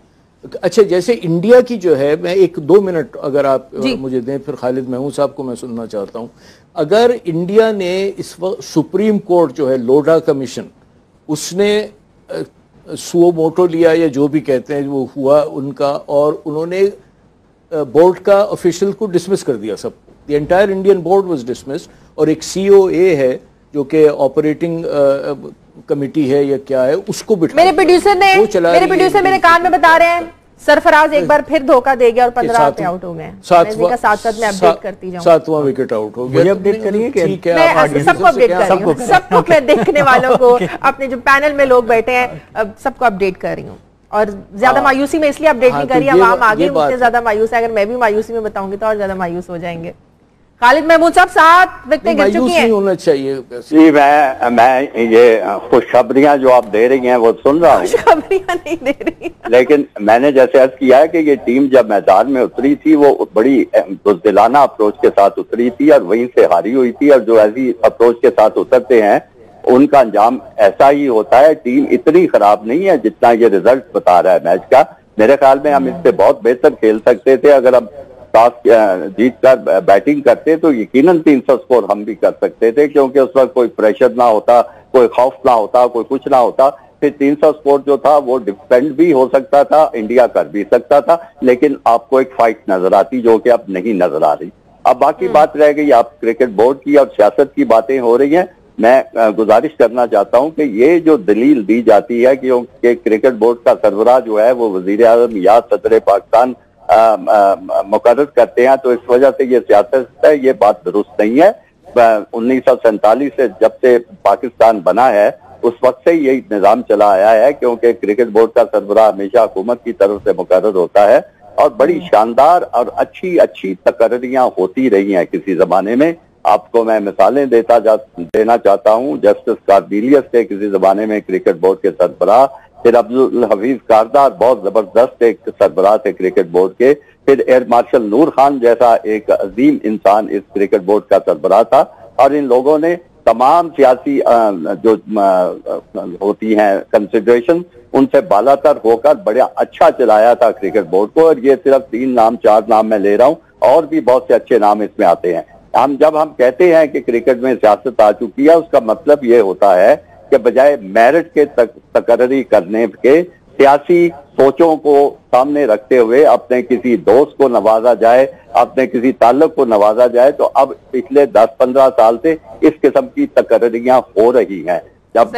अच्छा, जैसे इंडिया की जो है, मैं 1-2 मिनट अगर आप मुझे दें, फिर खालिद महमूद साहब को मैं सुनना चाहता हूं। अगर इंडिया ने इस वक्त सुप्रीम कोर्ट जो है लोढा कमीशन, उसने सुओ मोटो लिया या जो भी कहते हैं वो हुआ उनका, और उन्होंने बोर्ड का ऑफिशियल को डिसमिस कर दिया सब, the entire Indian board was dismissed, और एक COA है जो कि ऑपरेटिंग कमेटी है या क्या है, उसको बिठा मेरे प्रोड्यूसर मेरे कान में बता रहे हैं सरफराज एक बार फिर धोखा दे गया और 15 पे आउट हो गए। साथ साथ मैं अपडेट करती जाऊँ। 7वां विकेट आउट हो गया। अपडेट करिए कि सबको अपडेट कर रही हूँ, सबको मैं देखने वालों को अपने जो पैनल में लोग बैठे हैं सबको अपडेट कर रही हूँ। और ज्यादा मायूसी में इसलिए अपडेट नहीं कर रही, आवाम आगे मुझसे ज्यादा मायूस है। अगर मैं भी मायूसी में बताऊंगी तो और ज्यादा मायूस हो जाएंगे। खालिद महमूद साहब 7 विकेटें गिर चुकी हैं। होना चाहिए जी। मैं ये खुशखबरियां जो आप दे रही हैं वो सुन रहा हूँ। खुशखबरियां नहीं दे रही, लेकिन मैंने जैसे अर्ज किया है कि ये टीम जब मैदान में उतरी थी वो बड़ी बुज़दिलाना अप्रोच के साथ उतरी थी और वहीं से हारी हुई थी। और जो ऐसी अप्रोच के साथ उतरते हैं उनका अंजाम ऐसा ही होता है। टीम इतनी खराब नहीं है जितना ये रिजल्ट बता रहा है मैच का। मेरे ख्याल में हम इससे बहुत बेहतर खेल सकते थे। अगर हम टॉस जीत कर बैटिंग करते तो यकीनन 300 स्कोर हम भी कर सकते थे, क्योंकि उस वक्त कोई प्रेशर ना होता, कोई खौफ ना होता, कोई कुछ ना होता। फिर 300 स्कोर जो था वो डिफेंड भी हो सकता था, इंडिया कर भी सकता था, लेकिन आपको एक फाइट नजर आती जो कि अब नहीं नजर आ रही। अब बाकी बात रह गई आप क्रिकेट बोर्ड की और सियासत की बातें हो रही हैं। मैं गुजारिश करना चाहता हूं कि ये जो दलील दी जाती है कि क्रिकेट बोर्ड का सरबराह जो है वो वजीर आज़म या सदर पाकिस्तान मुकर्रर करते हैं, तो इस वजह से ये सियासत है, ये बात दुरुस्त नहीं है। 1947 से जब से पाकिस्तान बना है उस वक्त से यही निज़ाम चला आया है, क्योंकि क्रिकेट बोर्ड का सरबराह हमेशा हुकूमत की तरफ से मुकर्रर होता है और बड़ी शानदार और अच्छी तकर्रियां होती रही हैं किसी जमाने में। आपको मैं मिसालें देना चाहता हूं। जस्टिस कार्डिलियस थे किसी जमाने में क्रिकेट बोर्ड के सरबराह, फिर अब्दुल हफीज कारदार बहुत जबरदस्त एक सरबराह थे क्रिकेट बोर्ड के, फिर एयर मार्शल नूर खान जैसा एक अजीम इंसान इस क्रिकेट बोर्ड का सरबराह था। और इन लोगों ने तमाम सियासी जो होती हैं कंसिडरेशन उनसे बालातर होकर बड़ा अच्छा चलाया था क्रिकेट बोर्ड को। और ये सिर्फ 3 नाम 4 नाम मैं ले रहा हूँ, और भी बहुत से अच्छे नाम इसमें आते हैं। जब हम कहते हैं कि क्रिकेट में सियासत आ चुकी है, उसका मतलब ये होता है कि बजाय मेरिट के तकर्री करने के सियासी सोचों को सामने रखते हुए अपने किसी दोस्त को नवाजा जाए, अपने किसी ताल्लुक को नवाजा जाए। तो अब पिछले 10-15 साल से इस किस्म की तकर्रियां हो रही हैं। जब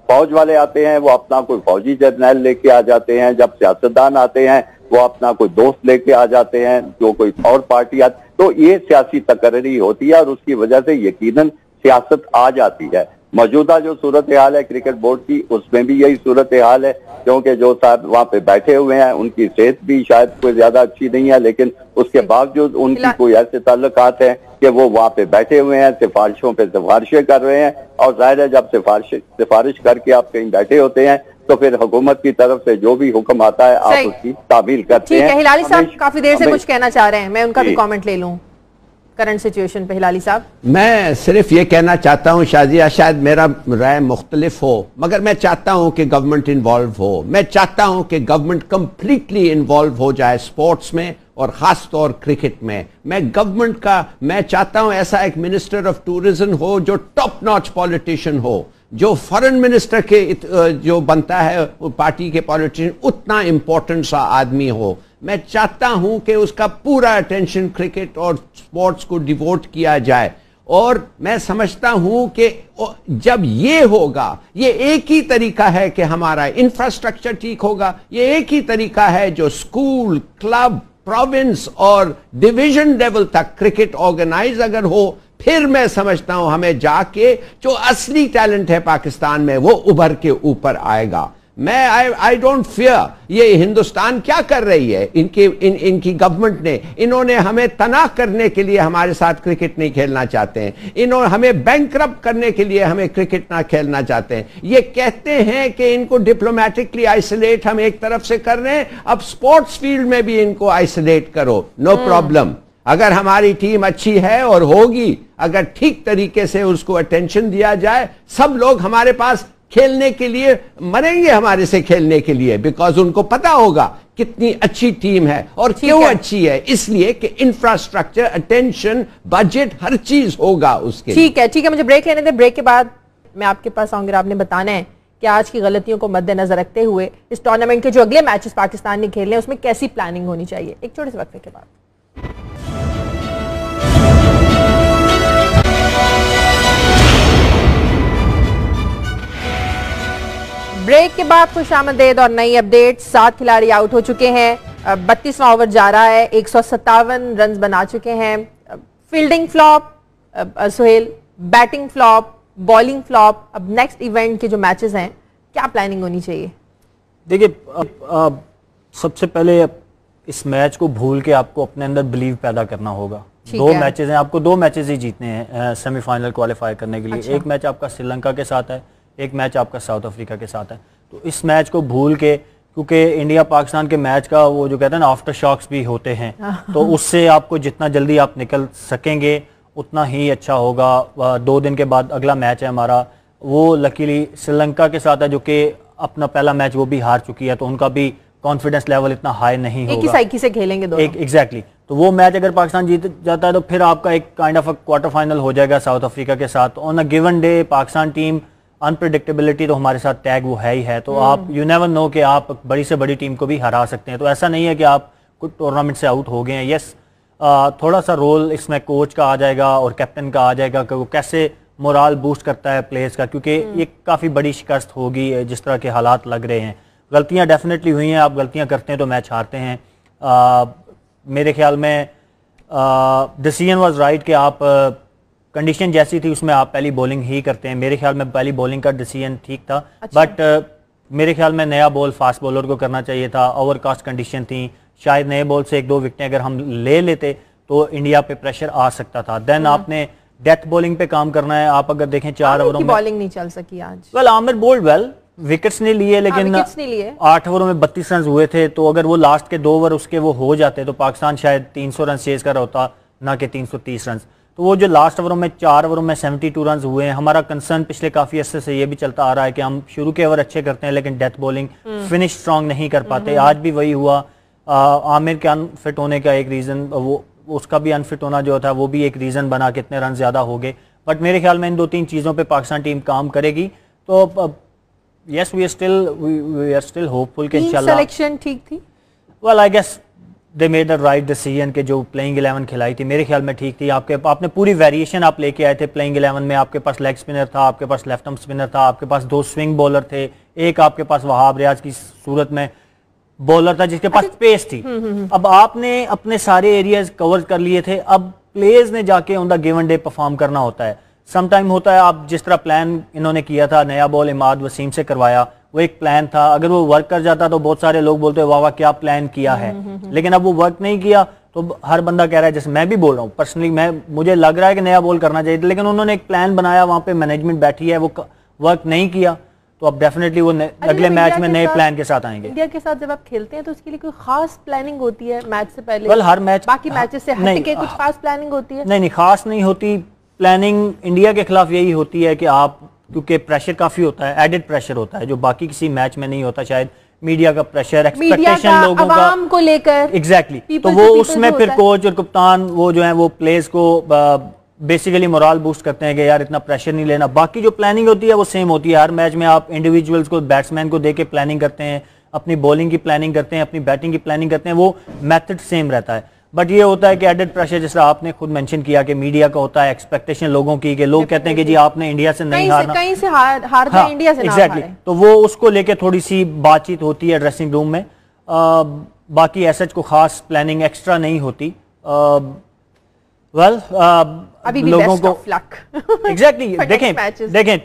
फौज वाले आते हैं वो अपना कोई फौजी जर्नैल लेके आ जाते हैं, जब सियासतदान आते हैं वो अपना कोई दोस्त लेके आ जाते हैं, जो कोई और पार्टी आती, तो ये सियासी तकर्री होती है और उसकी वजह से यकीनन सियासत आ जाती है। मौजूदा जो सूरत हाल है क्रिकेट बोर्ड की, उसमें भी यही सूरत हाल है, क्योंकि जो साहब वहाँ पे बैठे हुए हैं उनकी सेहत भी शायद कोई ज्यादा अच्छी नहीं है, लेकिन उसके बावजूद उनकी कोई ऐसे ताल्लुकात हैं कि वो वहाँ पे बैठे हुए हैं, सिफारिशों पे सिफारिशें कर रहे हैं। और जाहिर है जब सिफारिश करके आप कहीं बैठे होते हैं तो फिर हुकूमत की तरफ से जो भी हुक्म आता है आप उसकी तामील करते हैं। हिलाली साहब काफी देर से कुछ कहना चाह रहे हैं, मैं उनका भी कमेंट ले लूं करंट सिचुएशन पे। हिलाली साहब, मैं सिर्फ ये कहना चाहता हूं शाजिया, शायद मेरा राय मुख्तलिफ हो, मगर मैं चाहता हूं कि गवर्नमेंट इन्वॉल्व हो। मैं चाहता हूं कि गवर्नमेंट कंप्लीटली इन्वॉल्व हो जाए स्पोर्ट्स में और खास तौर क्रिकेट में। मैं चाहता हूं ऐसा एक मिनिस्टर ऑफ टूरिज्म हो जो टॉप नॉच पॉलिटिशियन हो, जो फॉरेन मिनिस्टर के जो बनता है पार्टी के पॉलिटिशियन उतना इंपॉर्टेंट सा आदमी हो। मैं चाहता हूं कि उसका पूरा अटेंशन क्रिकेट और स्पोर्ट्स को डिवोट किया जाए। और मैं समझता हूं कि जब ये होगा, ये एक ही तरीका है कि हमारा इंफ्रास्ट्रक्चर ठीक होगा। ये एक ही तरीका है जो स्कूल, क्लब, प्रोविंस और डिवीजन लेवल तक क्रिकेट ऑर्गेनाइज अगर हो, फिर मैं समझता हूं हमें जाके जो असली टैलेंट है पाकिस्तान में वो उभर के ऊपर आएगा। मैं आई डोंट फियर। ये हिंदुस्तान क्या कर रही है, इनकी गवर्नमेंट ने, इन्होंने हमें तनाह करने के लिए हमारे साथ क्रिकेट नहीं खेलना चाहते हैं, इन्होंने हमें बैंकरप्ट करने के लिए हमें क्रिकेट ना खेलना चाहते हैं। ये कहते हैं कि इनको डिप्लोमेटिकली आइसोलेट हम एक तरफ से कर रहे हैं, अब स्पोर्ट्स फील्ड में भी इनको आइसोलेट करो, नो प्रॉब्लम। अगर हमारी टीम अच्छी है और होगी, अगर ठीक तरीके से उसको अटेंशन दिया जाए, सब लोग हमारे पास खेलने के लिए मरेंगे, हमारे से खेलने के लिए, बिकॉज उनको पता होगा कितनी अच्छी टीम है और क्यों अच्छी है, इसलिए कि इंफ्रास्ट्रक्चर, अटेंशन, बजट, हर चीज होगा उसके। ठीक है, मुझे ब्रेक लेने दे। ब्रेक के बाद मैं आपके पास आऊंगी, आपने बताना है कि आज की गलतियों को मद्देनजर रखते हुए इस टूर्नामेंट के जो अगले मैचेस पाकिस्तान ने खेलने हैं उसमें कैसी प्लानिंग होनी चाहिए। एक छोटे से वक्फे के बाद। ब्रेक के बाद खुशामदीद और नई अपडेट। 7 खिलाड़ी आउट हो चुके हैं, 32वां ओवर जा रहा है, 157 रन बना चुके हैं। Fielding flop Suhail, batting flop, bowling flop. अब नेक्स्ट इवेंट के जो मैचेस हैं, क्या प्लानिंग होनी चाहिए? देखिए, सबसे पहले इस मैच को भूल के आपको अपने अंदर बिलीव पैदा करना होगा। 2 मैचेस हैं, आपको 2 मैचेस ही जीतने हैं सेमीफाइनल क्वालिफाई करने के लिए। अच्छा। एक मैच आपका श्रीलंका के साथ है, एक मैच आपका साउथ अफ्रीका के साथ है। तो इस मैच को भूल के, क्योंकि इंडिया पाकिस्तान के मैच का वो जो कहते हैं ना आफ्टर शॉक्स भी होते हैं, तो उससे आपको जितना जल्दी आप निकल सकेंगे उतना ही अच्छा होगा। 2 दिन के बाद अगला मैच है हमारा, वो लकीली श्रीलंका के साथ है, जो कि अपना पहला मैच वो भी हार चुकी है, तो उनका भी कॉन्फिडेंस लेवल इतना हाई नहीं होगा। एक ही साइकिल से खेलेंगे दोनों। एग्जैक्टली। तो वो मैच अगर पाकिस्तान जीत जाता है तो फिर आपका एक काइंड ऑफ क्वार्टर फाइनल हो जाएगा साउथ अफ्रीका के साथ। On a given day Pakistan team unpredictability तो हमारे साथ टैग वो है ही है, तो आप यू नेवर नो कि आप बड़ी से बड़ी टीम को भी हरा सकते हैं। तो ऐसा नहीं है कि आप कुछ टूर्नामेंट से आउट हो गए हैं। यस, थोड़ा सा रोल इसमें कोच का आ जाएगा और कैप्टन का आ जाएगा कि वो कैसे मोराल बूस्ट करता है प्लेयर्स का, क्योंकि ये काफ़ी बड़ी शिकस्त होगी जिस तरह के हालात लग रहे हैं। गलतियां डेफिनेटली हुई हैं, आप गलतियां करते हैं तो मैच हारते हैं। मेरे ख्याल में डिसीजन वाज राइट कि आप कंडीशन जैसी थी उसमें आप पहली बॉलिंग ही करते हैं। मेरे ख्याल में पहली बॉलिंग का डिसीजन ठीक था। अच्छा। बट मेरे ख्याल में नया बॉल फास्ट बॉलर को करना चाहिए था। ओवरकास्ट कंडीशन थी, शायद नए बॉल से 1-2 विकेटें अगर हम ले लेते तो इंडिया पे प्रेशर आ सकता था। देन आपने डेथ बॉलिंग पे काम करना है। आप अगर देखें 4 ओवरों में बॉलिंग नहीं चल सकी आज। Well, Amir bowled well, wickets नहीं लिए, लेकिन 8 ओवरों में 32 रन हुए थे। तो अगर वो लास्ट के 2 ओवर उसके वो हो जाते तो पाकिस्तान शायद 300 रन चेज कर रहा होता, ना कि 330 रन। तो वो जो लास्ट ओवरों में 4 ओवरों में 72 रन हुए हैं। हमारा कंसर्न पिछले काफी अर्से से ये भी चलता आ रहा है कि हम शुरू के ओवर अच्छे करते हैं लेकिन डेथ बॉलिंग फिनिश स्ट्रांग नहीं कर पाते। आज भी वही हुआ। आमिर के अनफिट होने का एक रीजन, वो उसका भी अनफिट होना जो था वो भी एक रीजन बना कि इतने रन ज्यादा हो गए। बट मेरे ख्याल में इन 2-3 चीजों पे पाकिस्तान टीम काम करेगी। तो yes, we are still hopeful कि इंशाल्लाह। सिलेक्शन ठीक थी। Well, I guess they made the right decision के जो प्लेइंग 11 खिलाई थी मेरे ख्याल में ठीक थी। आपने पूरी वेरिएशन आप लेके आए थे प्लेइंग 11 में। आपके पास लेग स्पिनर था, आपके पास लेफ्ट आर्म स्पिनर था, आपके पास 2 स्विंग बॉलर थे, एक आपके पास वहाब रियाज की सूरत में बॉलर था जिसके पास पेस थी। अब आपने अपने सारे एरियाज कवर कर लिए थे। अब प्लेयर्स ने जाके on the given day perform करना होता है। सम टाइम होता है आप जिस तरह प्लान इन्होंने किया था, नया बॉल इमाद वसीम से करवाया, वो एक प्लान था। अगर वो वर्क कर जाता तो बहुत सारे लोग बोलते वाह वाह क्या प्लान किया है, लेकिन अब वो वर्क नहीं किया तो हर बंदा कह रहा है, जैसे मैं भी बोल रहा हूँ पर्सनली, मुझे लग रहा है कि नया बॉल करना चाहिए, लेकिन उन्होंने एक प्लान बनाया, वहां पे मैनेजमेंट बैठी है, वो वर्क नहीं किया, तो अब डेफिनेटली वो अगले मैच में नए प्लान के साथ आएंगे। इंडिया के साथ जब आप खेलते हैं तो उसके लिए कोई खास प्लानिंग होती है मैच से पहले? well, हर मैच बाकी मैचेस से हटके कुछ खास प्लानिंग होती है? नहीं, खास नहीं होती प्लानिंग। इंडिया के खिलाफ यही होती है कि आप, क्योंकि प्रेशर काफी होता है, एडेड प्रेशर होता है जो बाकी किसी मैच में नहीं होता। शायद मीडिया का प्रेशर, एक्सपेक्टेशन लोगों का को लेकर, एग्जैक्टली तो वो उसमें फिर कोच और कप्तान वो जो है वो प्लेयर्स को बेसिकली मोरल बूस्ट करते हैं कि यार इतना प्रेशर नहीं लेना। बाकी जो प्लानिंग होती है वो सेम होती है। हर मैच में आप इंडिविजुअल्स को, बैट्समैन को देके प्लानिंग करते हैं, अपनी बॉलिंग की प्लानिंग करते हैं, अपनी बैटिंग की प्लानिंग करते हैं, वो मेथड सेम रहता है। बट ये होता है कि एडेड प्रेशर, जैसा आपने खुद मेंशन किया कि मीडिया का होता है, एक्सपेक्टेशन लोगों की, कि लोग कहते हैं कि जी आपने इंडिया से नहीं हारना, कहीं से हार गए, इंडिया से एग्जैक्टली। तो वो उसको लेके थोड़ी सी बातचीत होती है ड्रेसिंग रूम में। बाकी ऐसा को खास प्लानिंग एक्स्ट्रा नहीं होती। अभी भी लोगों को एग्जैक्टली देखें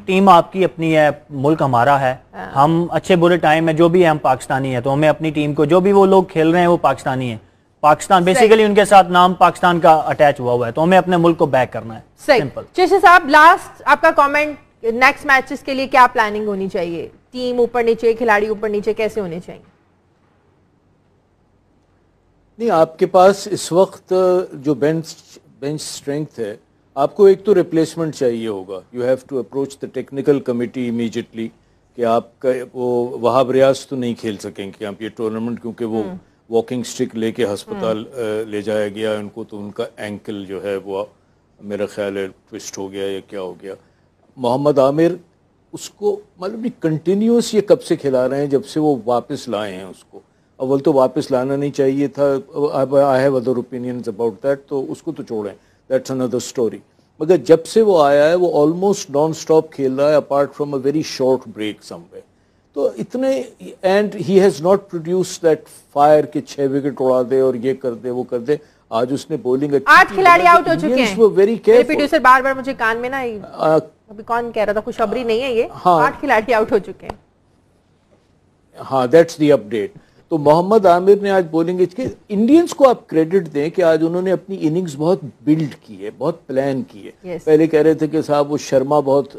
टीम आपकी अपनी है, मुल्क हमारा है। हम अच्छे बुरे टाइम में जो भी है हम पाकिस्तानी है, तो हमें अपनी टीम को, जो भी वो लोग खेल रहे हैं वो पाकिस्तानी है। पाकिस्तान बेसिकली उनके साथ नाम पाकिस्तान का अटैच हुआ है, तो हमें अपने मुल्क को बैक करना है। सिंपल। चेशी साहब, लास्ट आपका कमेंट, नेक्स्ट मैचेस के लिए क्या प्लानिंग होनी चाहिए? टीम ऊपर नीचे, खिलाड़ी ऊपर नीचे कैसे होने चाहिए? नहीं, आपके पास इस वक्त जो बेंच स्ट्रेंथ है, आपको एक तो रिप्लेसमेंट चाहिए होगा। You have to approach the technical committee immediately कि आपका वो वहाब रियाज तो नहीं खेल सकेंगे आप ये टूर्नामेंट, क्योंकि वो वॉकिंग स्टिक लेके अस्पताल ले जाया गया उनको, तो उनका एंकल जो है वो मेरा ख्याल है ट्विस्ट हो गया या क्या हो गया। मोहम्मद आमिर, उसको मतलब नहीं कंटिन्यूस ये कब से खिला रहे हैं, जब से वो वापस लाए हैं उसको। अव्वल तो वापस लाना नहीं चाहिए था, I have other opinions about that, तो उसको तो छोड़ें, दैट्स अनदर स्टोरी। मगर जब से वो आया है वो ऑलमोस्ट नॉन स्टॉप खेल रहा है, apart from a very short break somewhere. तो इतने, and he has not produce that fire कि 6 विकेट उड़ा दे और ये कर दे वो कर दे। आज उसने बॉलिंग 8 खिलाड़ी आउट हो चुके हैं। Very careful. प्रोड्यूसर बार-बार मुझे कान में ना अभी कौन कह रहा था, खुशखबरी नहीं है ये। हाँ, 8 खिलाड़ी आउट हो चुके हैं। हाँ, दैट्स द अपडेट। तो मोहम्मद आमिर ने आज बॉलिंग की। इंडियंस को आप क्रेडिट दें कि आज उन्होंने अपनी इनिंग्स बहुत बिल्ड की है, बहुत प्लान की है। पहले कह रहे थे कि साहब वो शर्मा बहुत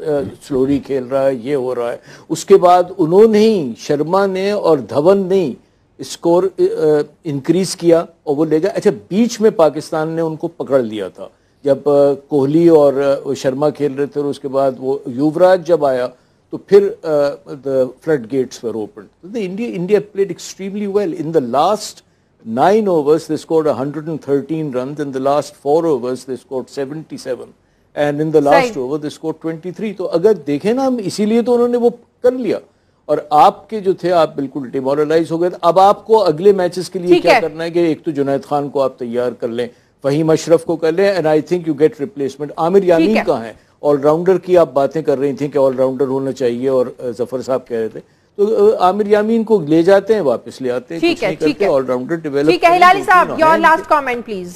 स्लोली खेल रहा है, ये हो रहा है। उसके बाद उन्होंने ही, शर्मा ने और धवन ने स्कोर इंक्रीज किया और वो ले गया। अच्छा, बीच में पाकिस्तान ने उनको पकड़ लिया था जब कोहली और शर्मा खेल रहे थे, और उसके बाद वो युवराज जब आया तो फिर the floodgates were opened. India played extremely well. In the last 9 overs, they scored 113 runs. In the last 4 overs, they scored 77. And in the last over, they scored 23. तो अगर देखें ना हम, इसीलिए तो उन्होंने वो कर लिया। और आपके जो थे, आप बिल्कुल डिमोरलाइज हो गए। अब आपको अगले मैचेस के लिए क्या करना है कि एक तो जुनैद खान को आप तैयार कर लें, फहीम अशरफ को कर लें, and I think you get replacement. Aamir Yamin कहाँ है? ऑलराउंडर की आप बातें कर रही थी कि ऑलराउंडर होना चाहिए, और जफर साहब कह रहे थे, तो आमिर यामीन को ले जाते हैं, वापस ले आते हैं। ठीक है, ठीक है, ऑलराउंडर डेवलप। ठीक है, हिलाली साहब, योर लास्ट कमेंट प्लीज।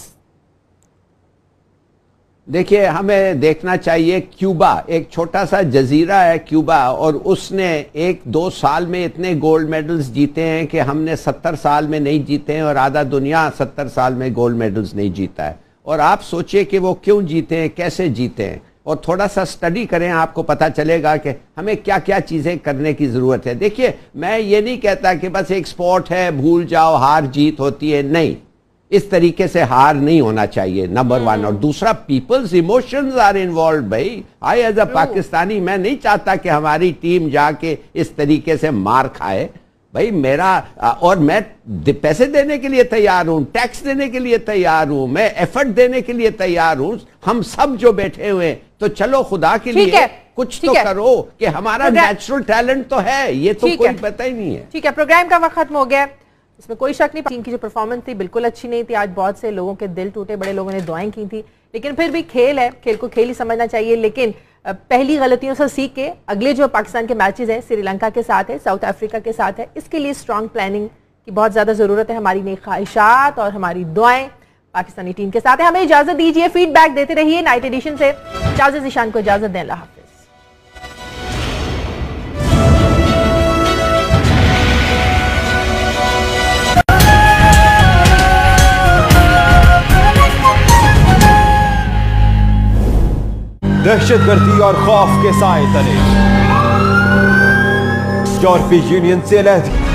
देखिए, हमें देखना चाहिए, क्यूबा एक छोटा सा जजीरा है क्यूबा, और उसने 1-2 साल में इतने गोल्ड मेडल्स जीते हैं कि हमने 70 साल में नहीं जीते हैं, और आधा दुनिया 70 साल में गोल्ड मेडल्स नहीं जीता है। और आप सोचिए कि वो क्यों जीते हैं, कैसे जीते हैं, और थोड़ा सा स्टडी करें, आपको पता चलेगा कि हमें क्या क्या चीज़ें करने की ज़रूरत है। देखिए, मैं ये नहीं कहता कि बस एक स्पोर्ट है, भूल जाओ, हार जीत होती है, नहीं, इस तरीके से हार नहीं होना चाहिए, नंबर 1। और दूसरा, पीपल्स इमोशंस आर इन्वॉल्व। भाई, आई एज अ पाकिस्तानी, मैं नहीं चाहता कि हमारी टीम जाके इस तरीके से मार खाए। भाई मेरा, और मैं पैसे देने के लिए तैयार हूं, टैक्स देने के लिए तैयार हूं, मैं एफर्ट देने के लिए तैयार हूं। हम सब जो बैठे हुए, तो चलो खुदा के लिए कुछ तो करो कि हमारा नेचुरल टैलेंट तो है, ये तो कोई पता ही नहीं है। ठीक है, प्रोग्राम का वक्त खत्म हो गया, इसमें कोई शक नहीं। टीम की जो परफॉर्मेंस थी बिल्कुल अच्छी नहीं थी। आज बहुत से लोगों के दिल टूटे, बड़े लोगों ने दुआएं की थी, लेकिन फिर भी खेल है, खेल को खेल ही समझना चाहिए। लेकिन पहली गलतियों से सीख के अगले जो पाकिस्तान के मैचेस हैं, श्रीलंका के साथ है, साउथ अफ्रीका के साथ है, इसके लिए स्ट्रॉन्ग प्लानिंग की बहुत ज्यादा जरूरत है। हमारी नेक ख्वाहिशात और हमारी दुआएं पाकिस्तानी टीम के साथ है। हमें इजाजत दीजिए, फीडबैक देते रहिए। नाइट एडिशन से शाज़िया ज़ीशान को इजाजत दें। अल्लाह हाफ़िज़। दहशतगर्दी और खौफ के साए तले यूरोपीय यूनियन से अलहदगी,